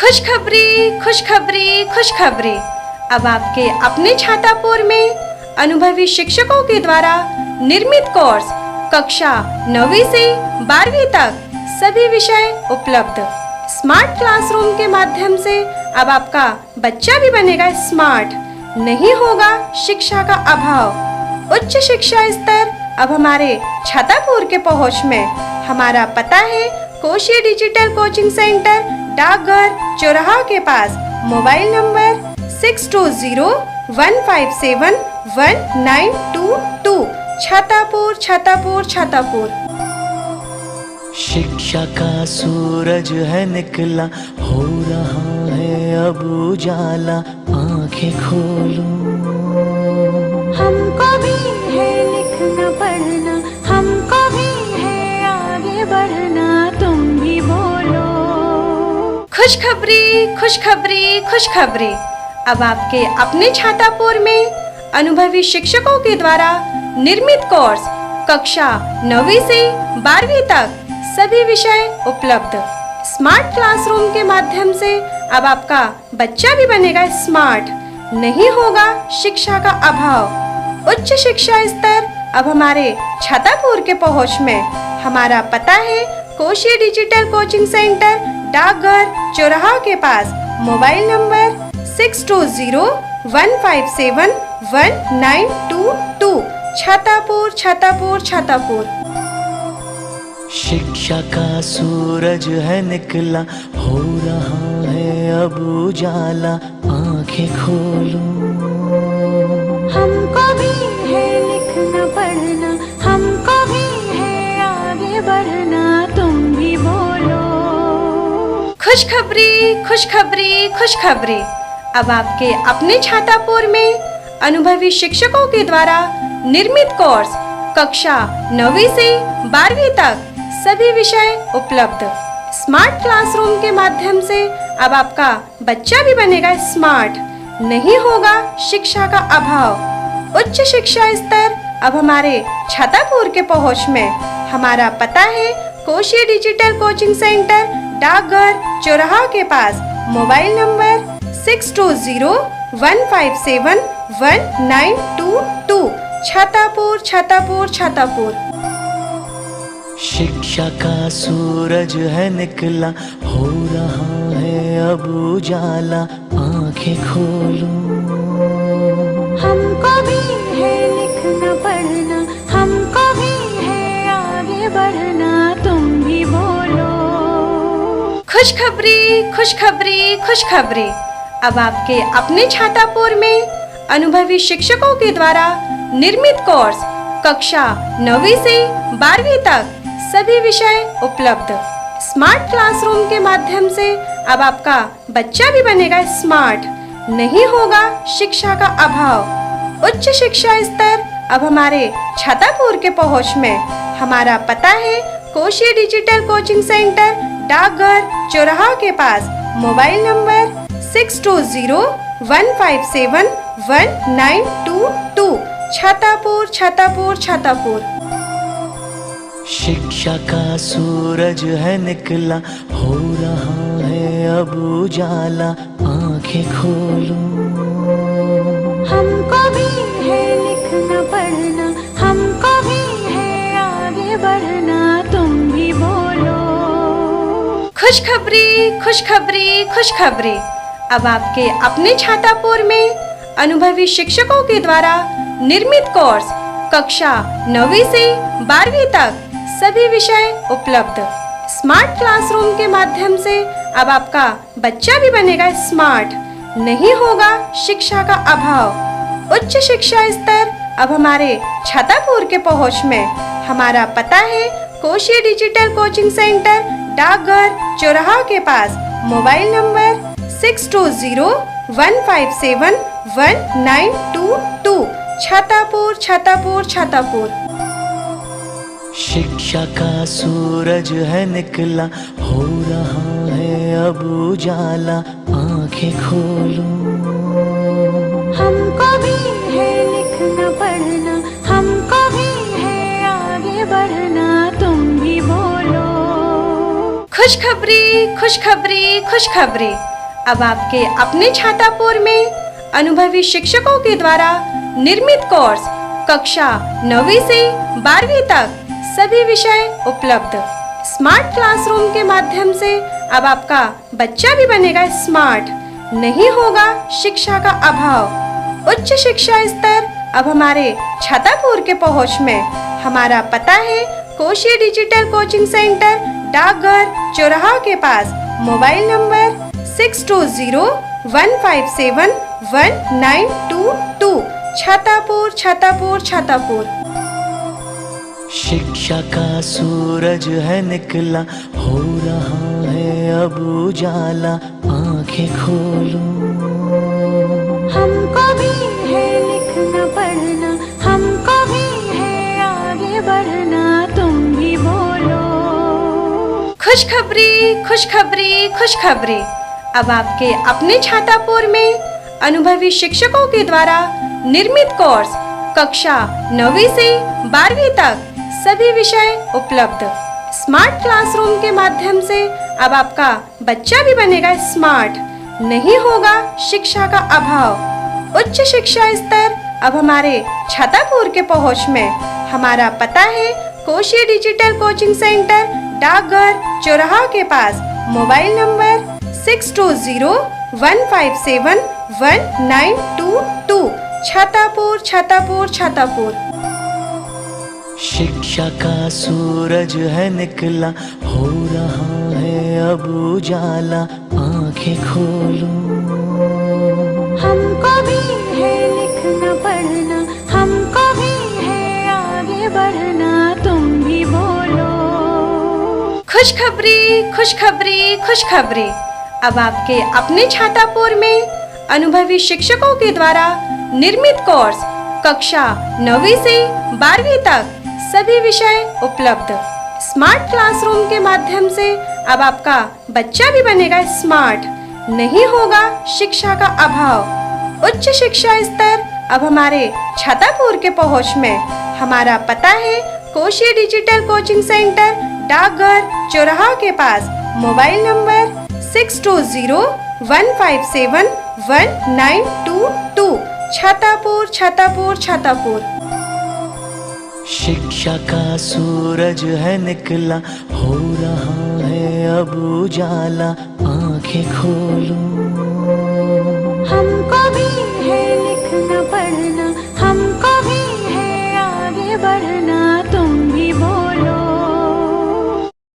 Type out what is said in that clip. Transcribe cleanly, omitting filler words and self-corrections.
खुशखबरी खुशखबरी खुशखबरी। अब आपके अपने छातापुर में अनुभवी शिक्षकों के द्वारा निर्मित कोर्स कक्षा 9वीं से 12वीं तक सभी विषय उपलब्ध। स्मार्ट क्लासरूम के माध्यम से अब आपका बच्चा भी बनेगा स्मार्ट, नहीं होगा शिक्षा का अभाव। उच्च शिक्षा स्तर अब हमारे छातापुर के पहुंच में। हमारा पता है कोशी डिजिटल कोचिंग सेंटर, डाकघर चौराहा के पास। Mobile number 6201571922। छातापुर छातापुर छातापुर। शिक्षा का सूरज है निकला, हो रहा है अब उजाला, आंखें खोलो। हमको भी है लिखना पढ़ना, हमको भी है आगे बढ़ना, तुम भी बोलो। खुशखबरी खुशखबरी खुशखबरी। अब आपके अपने छातापुर में अनुभवी शिक्षकों के द्वारा निर्मित कोर्स कक्षा 9वीं से 12वीं तक सभी विषय उपलब्ध। स्मार्ट क्लासरूम के माध्यम से अब आपका बच्चा भी बनेगा स्मार्ट, नहीं होगा शिक्षा का अभाव। उच्च शिक्षा स्तर अब हमारे छातापुर के पहुंच में। हमारा पता है कोशी डिजिटल कोचिंग सेंटर, डाकघर चौराहा के पास। Mobile number 6201571922। छातापुर छातापुर छातापुर। शिक्षा का सूरज है निकला, हो रहा है अब उजाला, आंखें खोलो। हमको भी है लिखना पढ़ना, हमको भी है आगे बढ़ना, तुम भी बोलो। खुशखबरी खुशखबरी खुशखबरी। अब आपके अपने छातापुर में अनुभवी शिक्षकों के द्वारा निर्मित कोर्स कक्षा 9वीं से 12वीं तक सभी विषय उपलब्ध। स्मार्ट क्लासरूम के माध्यम से अब आपका बच्चा भी बनेगा स्मार्ट, नहीं होगा शिक्षा का अभाव। उच्च शिक्षा स्तर अब हमारे छातापुर के पहुंच में। हमारा पता है कोशी डिजिटल कोचिंग सेंटर, डाकघर चौराहा के पास। Mobile number 6201571922। छातापुर छातापुर छातापुर। शिक्षा का सूरज है निकला, हो रहा है अब उजाला, आंखें खोलो। हमको भी है लिखना पढ़ना, हमको भी है आगे बढ़ना, तुम भी बोलो। खुशखबरी खुशखबरी खुशखबरी। अब आपके अपने छातापुर में अनुभवी शिक्षकों के द्वारा निर्मित कोर्स कक्षा 9वीं से 12वीं तक सभी विषय उपलब्ध। स्मार्ट क्लासरूम के माध्यम से अब आपका बच्चा भी बनेगा स्मार्ट, नहीं होगा शिक्षा का अभाव। उच्च शिक्षा स्तर अब हमारे छातापुर के पहुंच में। हमारा पता है कोशी डिजिटल कोचिंग सेंटर, डाकघर चौराहा के पास। Mobile number 6201571922। छातापुर छातापुर छातापुर। शिक्षा का सूरज है निकला, हो रहा है अब उजाला, आंखें खोलो। हमको भी है लिखना पढ़ना, हमको भी है आगे बढ़ना, तुम भी बोलो। खुशखबरी खुशखबरी खुशखबरी। अब आपके अपने छातापुर में अनुभवी शिक्षकों के द्वारा निर्मित कोर्स कक्षा 9वीं से 12वीं तक सभी विषय उपलब्ध। स्मार्ट क्लासरूम के माध्यम से अब आपका बच्चा भी बनेगा स्मार्ट, नहीं होगा शिक्षा का अभाव। उच्च शिक्षा स्तर अब हमारे छातापुर के पहुंच में। हमारा पता है कोशी डिजिटल कोचिंग सेंटर, डाकघर चौराहा के पास। Mobile number 6201571922। छातापुर छातापुर छातापुर। शिक्षा का सूरज है निकला, हो रहा है अब उजाला, आंखें खोलो। हमको भी है लिखना पढ़ना, हमको भी है आगे बढ़ना, तुम भी बोलो। खुशखबरी खुशखबरी खुशखबरी। अब आपके अपने छातापुर में अनुभवी शिक्षकों के द्वारा निर्मित कोर्स कक्षा 9वीं से 12वीं तक सभी विषय उपलब्ध। स्मार्ट क्लासरूम के माध्यम से अब आपका बच्चा भी बनेगा स्मार्ट, नहीं होगा शिक्षा का अभाव। उच्च शिक्षा स्तर अब हमारे छातापुर के पहुंच में। हमारा पता है कोशी डिजिटल कोचिंग सेंटर, डाकघर चौराहा के पास। Mobile number 6201571922। छातापुर छातापुर छातापुर। शिक्षा का सूरज है निकला, हो रहा है अब उजाला, आंखें खोलो। हमको भी है लिखना पढ़ना, हमको भी है आगे बढ़ना, तुम भी बोलो। खुशखबरी खुशखबरी खुशखबरी। अब आपके अपने छातापुर में अनुभवी शिक्षकों के द्वारा निर्मित कोर्स कक्षा 9वीं से 12वीं तक सभी विषय उपलब्ध। स्मार्ट क्लासरूम के माध्यम से अब आपका बच्चा भी बनेगा स्मार्ट, नहीं होगा शिक्षा का अभाव। उच्च शिक्षा स्तर अब हमारे छातापुर के पहुंच में। हमारा पता है कोशी डिजिटल कोचिंग सेंटर, डाकघर चौराहा के पास। Mobile number 6201571922। छातापुर छातापुर छातापुर। शिक्षा का सूरज है निकला, हो रहा है अब उजाला, आंखें खोलो। हमको भी है लिखना पढ़ना, हमको भी है आगे बढ़ना, तुम भी बोलो। खुशखबरी खुशखबरी खुशखबरी। अब आपके अपने छातापुर में अनुभवी शिक्षकों के द्वारा निर्मित कोर्स कक्षा 9वीं से 12वीं तक सभी विषय उपलब्ध। स्मार्ट क्लासरूम के माध्यम से अब आपका बच्चा भी बनेगा स्मार्ट, नहीं होगा शिक्षा का अभाव। उच्च शिक्षा स्तर अब हमारे छातापुर के पहुंच में। हमारा पता है कोशी डिजिटल कोचिंग सेंटर, डाकघर चौराहा के पास। Mobile number 6201571922। छातापुर छातापुर छातापुर। शिक्षा का सूरज है निकला, हो रहा है अब उजाला, आंखें खोलो।